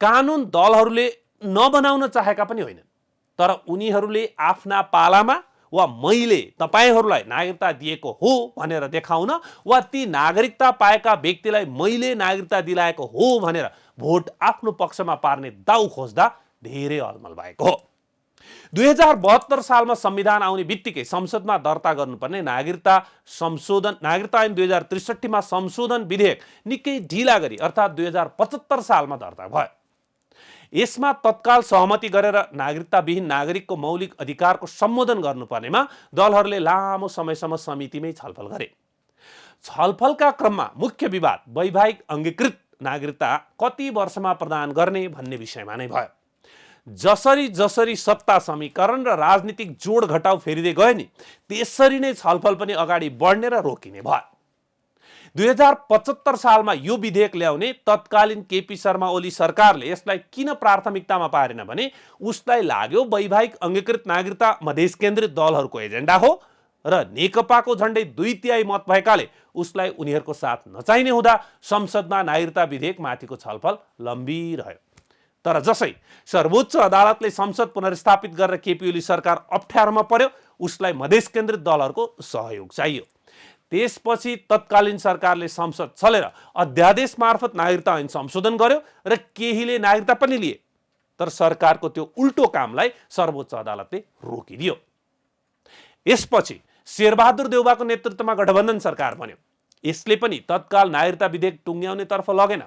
कानुन दलहरूले नबनाउन चाहेका पनि होइनन्, तर उनीहरूले आफ्ना पालामा वा मैले तपाईहरूलाई नागरिकता दिएको हो भनेर देखाउन वा ती नागरिकता पाएका व्यक्तिलाई मैले नागरिकता दिलाएको हो भनेर भोट आफ्नो पक्षमा पार्ने दाउ खोज्दा धेरै अलमल भएको हो। 2072 सालमा संविधान आउने बित्तिकै संसदमा दर्ता गर्नुपर्ने नागरिकता ऐन 2063 मा संशोधन विधेयक निकै ढिला गरी अर्थात् 2075 सालमा दर्ता भयो। यसमा तत्काल सहमति गरेर नागरिकताविहीन नागरिकको मौलिक अधिकारको सम्बोधन गर्नुपर्नेमा दलहरूले लामो समयसम्म समितिमै छलफल गरे। छलफलका क्रममा मुख्य विवाद वैवाहिक अंगीकृत नागरिकता कति वर्षमा प्रदान गर्ने भन्ने विषयमा नै भयो। जसरी जसरी सत्ता समीकरण र राजनीतिक जोड घटाउ फेरिँदै गयो नि, त्यसरी नै छलफल पनि अगाडि बढ्ने र रोकिने भयो। 2075 सालमा यो विधेयक ल्याउने तत्कालीन केपी शर्मा ओली सरकारले यसलाई किन प्राथमिकतामा पारेन भने उसलाई लाग्यो वैवाहिक अंगीकृत नागरिकता मधेस केन्द्रित दलहरूको एजेन्डा हो र नेकपाको झण्डै 2/3 मत भएकाले उसलाई उनीहरूको साथ नचाहिने हुँदा संसदमा नागरिकता विधेयक माथिको छलफल लम्बिरह्यो। तर जसै सर्वोच्च अदालतले संसद पुनर्स्थापित गरेर केपी ओली सरकार अप्ठ्यारोमा पर्यो, उसलाई मधेस केन्द्रित दलहरूको सहयोग चाहियो। त्यसपछि तत्कालीन सरकारले संसद चलेर अध्यादेश मार्फत नागरिकता ऐन संशोधन गर्यो र केहीले नागरिकता पनि लिए, तर सरकारको त्यो उल्टो कामलाई सर्वोच्च अदालतले रोकिदियो। यसपछि शेरबहादुर देउवाको नेतृत्वमा गठबन्धन सरकार बन्यो। यसले पनि तत्काल नागरिकता विधेयक टुङ्ग्याउनेतर्फ लगेन,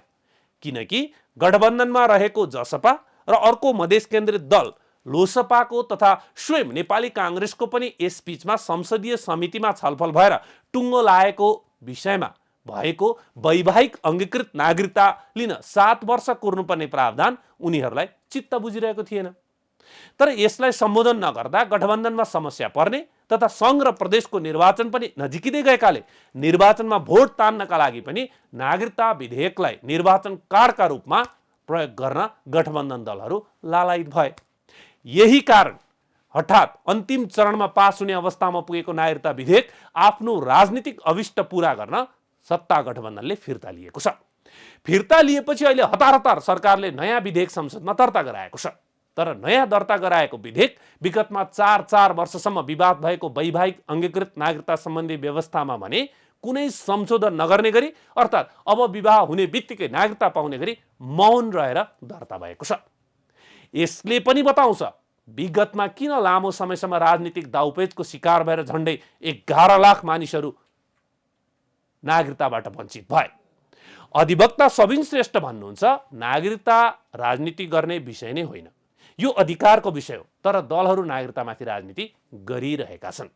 किनकि गठबन्धनमा रहेको जसपा र अर्को मधेस केन्द्रित दल लोसपाको तथा स्वयं नेपाली कांग्रेसको पनि यस बीचमा संसदीय समितिमा छलफल भएर टुङ्गो लागेको विषयमा भएको वैवाहिक अंगीकृत नागरिकता लिन 7 वर्ष कुर्नुपर्ने प्रावधान उनीहरूलाई चित्त बुझिरहेको थिएन। तर यसलाई सम्बोधन नगर्दा गठबन्धनमा समस्या पर्ने तथा संघ र प्रदेशको निर्वाचन पनि नजिकिँदै गएकाले निर्वाचनमा भोट तान्नका लागि पनि नागरिकता विधेयकलाई निर्वाचन कार्डका रूपमा प्रयोग गर्न गठबन्धन दलहरू लालायित भए। यही कारण हठात अन्तिम चरणमा पास हुने अवस्थामा पुगेको नागरिकता विधेयक आफ्नो राजनीतिक अभिष्ट पूरा गर्न सत्ता गठबन्धनले फिर्ता लिएको छ। फिर्ता लिएपछि अहिले हतार हतार सरकारले नयाँ विधेयक संसदमा दर्ता गराएको छ। तर नयाँ दर्ता गराएको विधेयक विगतमा 4 वर्षसम्म विवाद भएको वैवाहिक अंगीकृत नागरिकता सम्बन्धी व्यवस्थामा भने कुनै संशोधन नगर्ने गरी अर्थात् अब विवाह हुने बित्तिकै नागरिकता पाउने गरी मौन रहेर दर्ता भएको छ। यसले पनि बताउँछ विगतमा किन लामो समयसम्म राजनीतिक दाउपेचको शिकार भएर झण्डै 11 लाख मानिसहरू नागरिकताबाट वञ्चित भए। अधिवक्ता सबिन श्रेष्ठ भन्नुहुन्छ, नागरिकता राजनीति गर्ने विषय नै होइन, यो अधिकारको विषय हो, तर दलहरू नागरिकतामाथि राजनीति गरिरहेका छन्।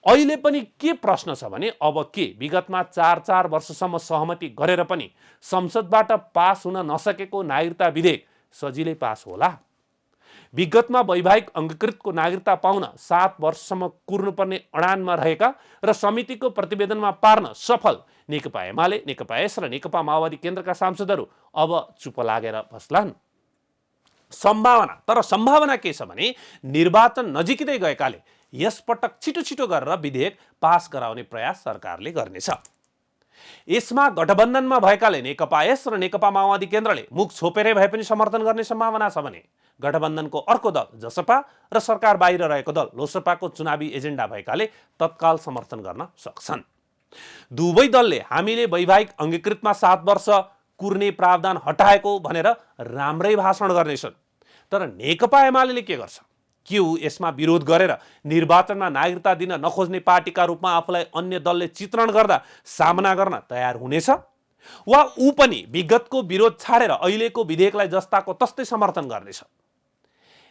अहिले पनि के प्रश्न छ भने अब के विगतमा 4 वर्षसम्म सहमति गरेर पनि संसदबाट पास हुन नसकेको नागरिकता विधेयक सजिलै पास होला? विगतमा वैवाहिक अंगीकृतको नागरिकता पाउन 7 वर्षसम्म कुर्नुपर्ने अडानमा रहेका र समितिको प्रतिवेदनमा पार्न सफल नेकपा एमाले, नेकपा एस र नेकपा माओवादी केन्द्रका सांसदहरू अब चुप लागेर बस्लान्? सम्भावना के छ भने निर्वाचन नजिकिँदै गएकाले यसपटक छिटो गरेर विधेयक पास गराउने प्रयास सरकारले गर्नेछ। यसमा गठबन्धनमा भएकाले नेकपा एस र नेकपा माओवादी केन्द्रले मुख छोपेरै भए पनि समर्थन गर्ने सम्भावना छ भने गठबन्धनको अर्को दल जसपा र सरकार बाहिर रहेको दल लोसपाको चुनावी एजेन्डा भएकाले तत्काल समर्थन गर्न सक्छन्। दुवै दलले हामीले वैवाहिक अंगीकृतमा 7 वर्ष कुर्ने प्रावधान हटाएको भनेर राम्रै भाषण गर्नेछन्। तर नेकपा एमाले के गर्छ? के ऊ यसमा विरोध गरेर निर्वाचनमा नागरिकता दिन नखोज्ने पार्टीका रूपमा आफूलाई अन्य दलले चित्रण गर्दा सामना गर्न तयार हुनेछ? वा ऊ पनि विगतको विरोध छाडेर अहिलेको विधेयकलाई जस्ताको तस्तै समर्थन गर्नेछ?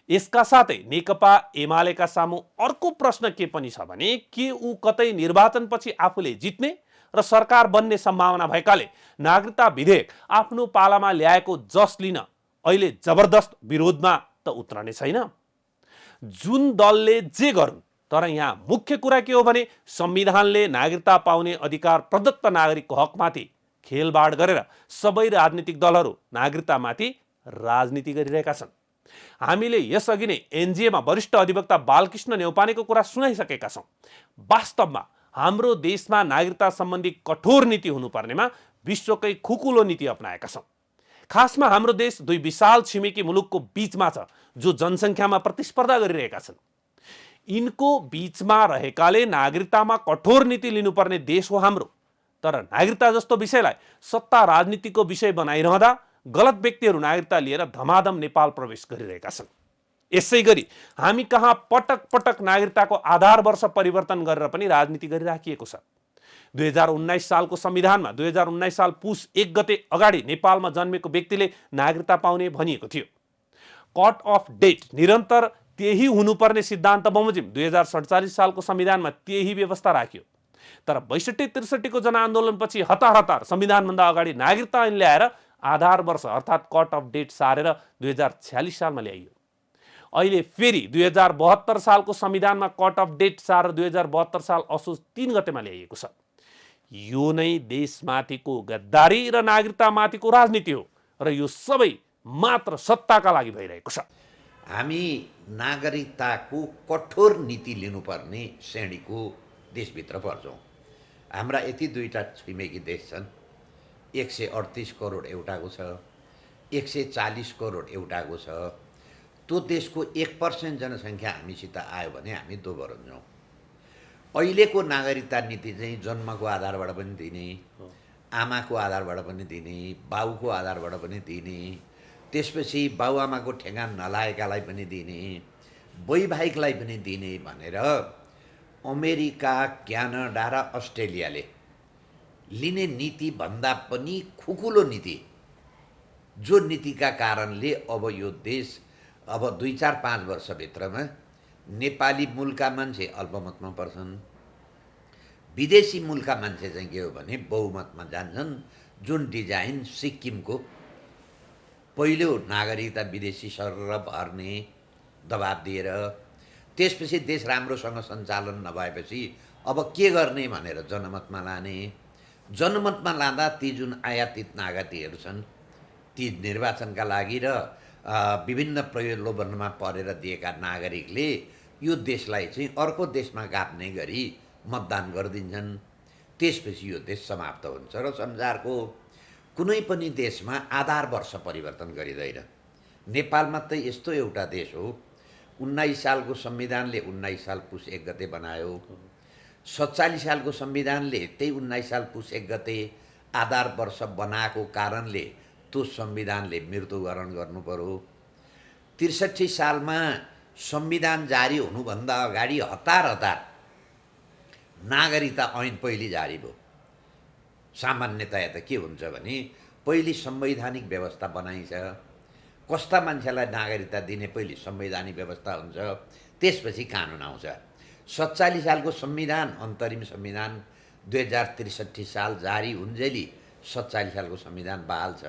यसका साथै नेकपा एमालेका सामु अर्को प्रश्न के पनि छ भने के ऊ कतै निर्वाचनपछि आफूले जित्ने र सरकार बन्ने सम्भावना भएकाले नागरिकता विधेयक आफ्नो पालामा ल्याएको जस लिन अहिले जबरदस्त विरोधमा त उत्रने छैन? जुन दलले जे गरून्, तर यहाँ मुख्य कुरा के हो भने संविधानले नागरिकता पाउने अधिकार प्रदत्त नागरिकको हकमाथि खेलबाड गरेर सबै राजनीतिक दलहरू नागरिकतामाथि राजनीति गरिरहेका छन्। हामीले यसअघि नै एनजिएमा वरिष्ठ अधिवक्ता बालकृष्ण नेउपानेको कुरा सुनाइसकेका छौँ। वास्तवमा हाम्रो देशमा नागरिकता सम्बन्धी कठोर नीति हुनुपर्नेमा विश्वकै खुकुलो नीति अपनाएका छौँ। खासमा हाम्रो देश दुई विशाल छिमेकी मुलुकको बीचमा छ जो जनसङ्ख्यामा प्रतिस्पर्धा गरिरहेका छन्। यिनको बीचमा रहेकाले नागरिकतामा कठोर नीति लिनुपर्ने देश हो हाम्रो। तर नागरिकता जस्तो विषयलाई सत्ता राजनीतिको विषय बनाइरहँदा गलत व्यक्तिहरू नागरिकता लिएर धमाधम नेपाल प्रवेश गरिरहेका छन्। यसै गरी हामी कहाँ पटक पटक नागरिकताको आधार वर्ष परिवर्तन गरेर पनि राजनीति गरिराखिएको छ। 2019 सालको संविधानमा 2019 साल पुस 1 गते अगाडि नेपालमा जन्मेको व्यक्तिले नागरिकता पाउने भनिएको थियो। कट अफ डेट निरन्तर त्यही हुनुपर्ने सिद्धान्त बमोजिम 2047 सालको संविधानमा त्यही व्यवस्था राखियो। तर 62-63 को जनआन्दोलनपछि हतार हतार संविधानभन्दा अगाडि नागरिकता ऐन ल्याएर आधार वर्ष अर्थात् कट अफ डेट सारेर 2046 सालमा ल्याइयो। अहिले फेरि 2072 सालको संविधानमा कट अफ डेट सारेर 2072 साल असोज 3 गतेमा ल्याइएको छ। यो नै देशमाथिको गद्दारी र नागरिकतामाथिको राजनीति हो र यो सबै मात्र सत्ताका लागि भइरहेको छ। हामी नागरिकताको कठोर नीति लिनुपर्ने श्रेणीको देशभित्र पर्छौँ। हाम्रा यति दुईटा छिमेकी देश छन्। 138 करोड एउटाको छ, 140 करोड एउटाको छ। त्यो देशको 1% जनसङ्ख्या हामीसित आयो भने हामी दोब्बरन्छौँ। अहिलेको नागरिकता नीति चाहिँ जन्मको आधारबाट पनि दिने, आमाको आधारबाट पनि दिने, बाउको आधारबाट पनि दिने, त्यसपछि बाउआमाको ठेगान नलाएकालाई पनि दिने, वैवाहिकलाई पनि दिने भनेर अमेरिका, क्यानाडा र अस्ट्रेलियाले लिने नीति भन्दा पनि खुकुलो नीति, जो नीतिका कारणले अब यो देश अब 2-4-5 वर्षभित्रमा नेपाली मूलका मान्छे अल्पमतमा पर्छन्, विदेशी मूलका मान्छे चाहिँ के हो भने बहुमतमा जान्छन्। जुन डिजाइन सिक्किमको पहिलो नागरिकता विदेशी सर भर्ने दबाब दिएर त्यसपछि देश राम्रोसँग सञ्चालन नभएपछि अब के गर्ने भनेर जनमतमा लाने। जनमतमा लाँदा ती जुन आयातित नागरिकहरू छन् ती निर्वाचनका लागि र विभिन्न प्रलोभनमा परेर दिएका नागरिकले यो देशलाई चाहिँ अर्को देशमा गाप्ने गरी मतदान गरिदिन्छन्। त्यसपछि यो देश समाप्त हुन्छ र संसारको कुनै पनि देशमा आधार वर्ष परिवर्तन गरिँदैन। नेपालमा त यस्तो एउटा देश हो, 19 सालको संविधानले 19 साल पुस 1 गते बनायो। 47 सालको संविधानले त्यही 19 साल पुस 1 गते आधार वर्ष बनाएको कारणले त्यो संविधानले मृत्युवरण गर्नु पर्यो। 63 सालमा संविधान जारी हुनुभन्दा अगाडि हतार हतार नागरिकता ऐन पहिले जारी भयो। सामान्यतया त के हुन्छ भने पहिले संवैधानिक व्यवस्था बनाइन्छ, कस्ता मान्छेलाई नागरिकता दिने पहिले संवैधानिक व्यवस्था हुन्छ, त्यसपछि कानुन आउँछ। 47 सालको संविधान अन्तरिम संविधान 2063 साल जारी हुन्जेली 47 सालको संविधान बहाल छ।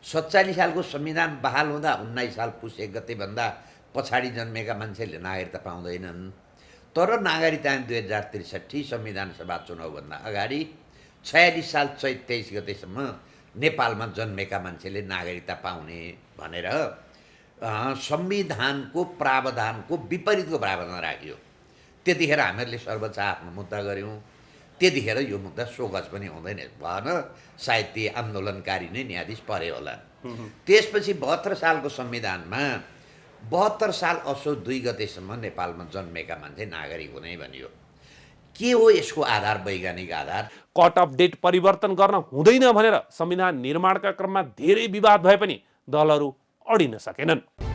47 सालको संविधान बहाल हुँदा 19 साल पुस 1 गते भन्दा पछाडि जन्मेका मान्छेले नागरिकता पाउँदैनन्। तर नागरिकता ऐन 2063 संविधान सभा चुनावभन्दा अगाडि 46 साल चैत 23 गतेसम्म नेपालमा जन्मेका मान्छेले नागरिकता पाउने भनेर संविधानको प्रावधानको विपरीतको प्रावधान राखियो। त्यतिखेर हामीहरूले सर्वोच्च आफ्नो मुद्दा गऱ्यौँ। त्यतिखेर यो मुद्दा सोगज पनि हुँदैन भन, सायद ती आन्दोलनकारी नै न्यायाधीश परे होला। त्यसपछि 72 सालको संविधानमा 72 साल असोज 2 गतेसम्म नेपालमा जन्मेका मान्छे नागरिक हुने भनियो। के हो यसको आधार? वैज्ञानिक आधार कट अफ डेट परिवर्तन गर्न हुँदैन भनेर संविधान निर्माणका क्रममा धेरै विवाद भए पनि दलहरू अडिन सकेनन्।